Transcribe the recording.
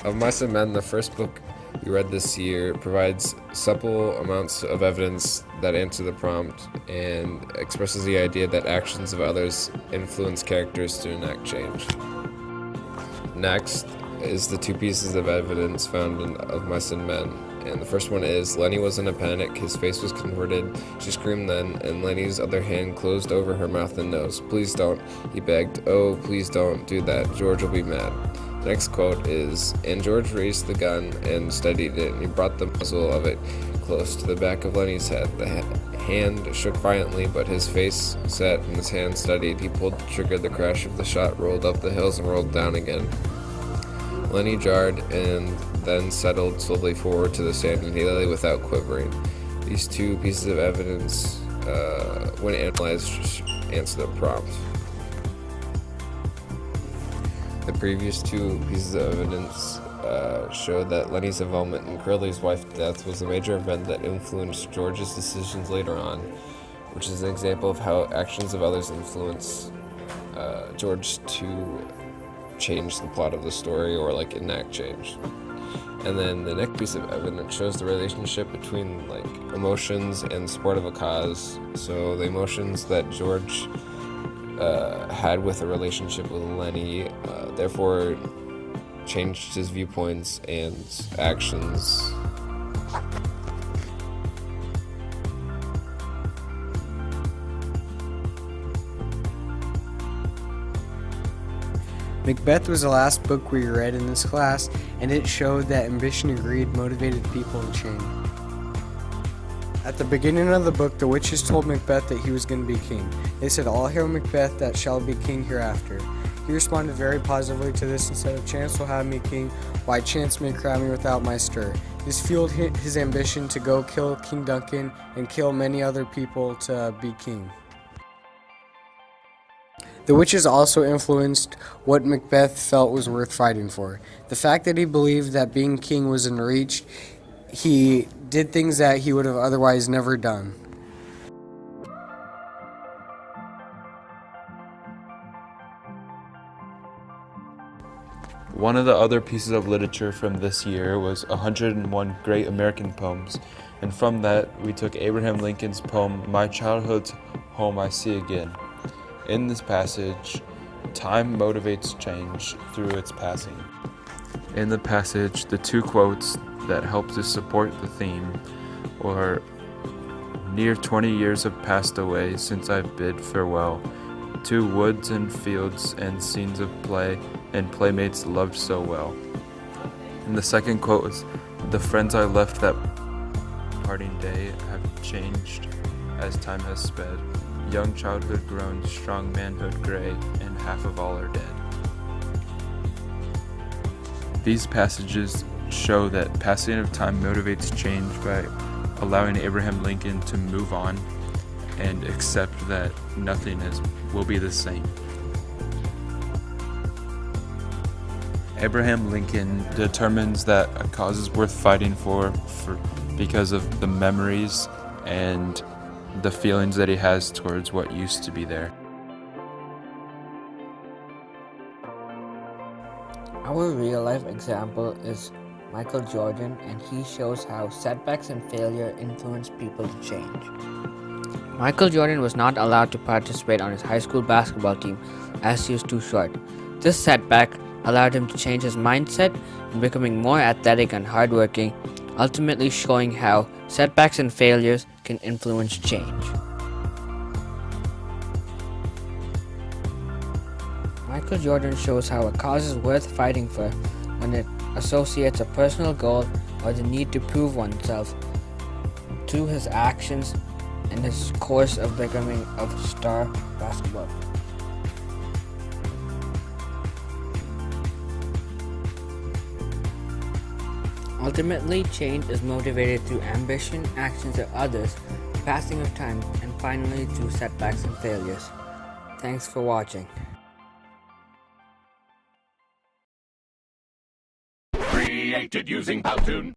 Of Mice and Men, the first book we read this year, provides supple amounts of evidence that answer the prompt and expresses the idea that actions of others influence characters to enact change. Next is the two pieces of evidence found in Of Mice and Men. And the first one is, Lenny was in a panic, his face was contorted, she screamed then, and Lenny's other hand closed over her mouth and nose. Please don't, he begged. Oh, please don't do that, George will be mad. The next quote is, and George raised the gun and steadied it, and he brought the muzzle of it close to the back of Lenny's head. The hand shook violently, but his face set and his hand steadied. He pulled the trigger, the crash of the shot rolled up the hills and rolled down again. Lenny jarred and then settled slowly forward to the sand, and he lay without quivering. These two pieces of evidence, when analyzed, answer the prompt. The previous two pieces of evidence show that Lenny's involvement in Curly's wife's death was a major event that influenced George's decisions later on, which is an example of how actions of others influence George to change the plot of the story or enact change. And then the next piece of evidence shows the relationship between emotions and support of a cause. So the emotions that George had with a relationship with Lenny therefore changed his viewpoints and actions. Macbeth was the last book we read in this class, and it showed that ambition and greed motivated people to change. At the beginning of the book, the witches told Macbeth that he was going to be king. They said, "All hail Macbeth that shall be king hereafter." He responded very positively to this and said, "If chance will have me king, why chance may crown me without my stir." This fueled his ambition to go kill King Duncan and kill many other people to be king. The witches also influenced what Macbeth felt was worth fighting for. The fact that he believed that being king was in reach, he did things that he would have otherwise never done. One of the other pieces of literature from this year was 101 Great American Poems, and from that we took Abraham Lincoln's poem, My Childhood's Home I See Again. In this passage, time motivates change through its passing. In the passage, the two quotes that help to support the theme were, near 20 years have passed away since I bid farewell to woods and fields and scenes of play and playmates loved so well. And the second quote was, the friends I left that parting day have changed as time has sped. Young childhood grown, strong manhood gray, and half of all are dead. These passages show that passing of time motivates change by allowing Abraham Lincoln to move on and accept that nothing will be the same. Abraham Lincoln determines that a cause is worth fighting for because of the memories and the feelings that he has towards what used to be there. Our real-life example is Michael Jordan, and he shows how setbacks and failure influence people to change. Michael Jordan was not allowed to participate on his high school basketball team as he was too short. This setback allowed him to change his mindset and becoming more athletic and hardworking, ultimately showing how setbacks and failures can influence change. Michael Jordan shows how a cause is worth fighting for when it associates a personal goal or the need to prove oneself to his actions and his course of becoming a star basketball player. Ultimately, change is motivated through ambition, actions of others, passing of time, and finally through setbacks and failures. Thanks for watching. Created using Powtoon.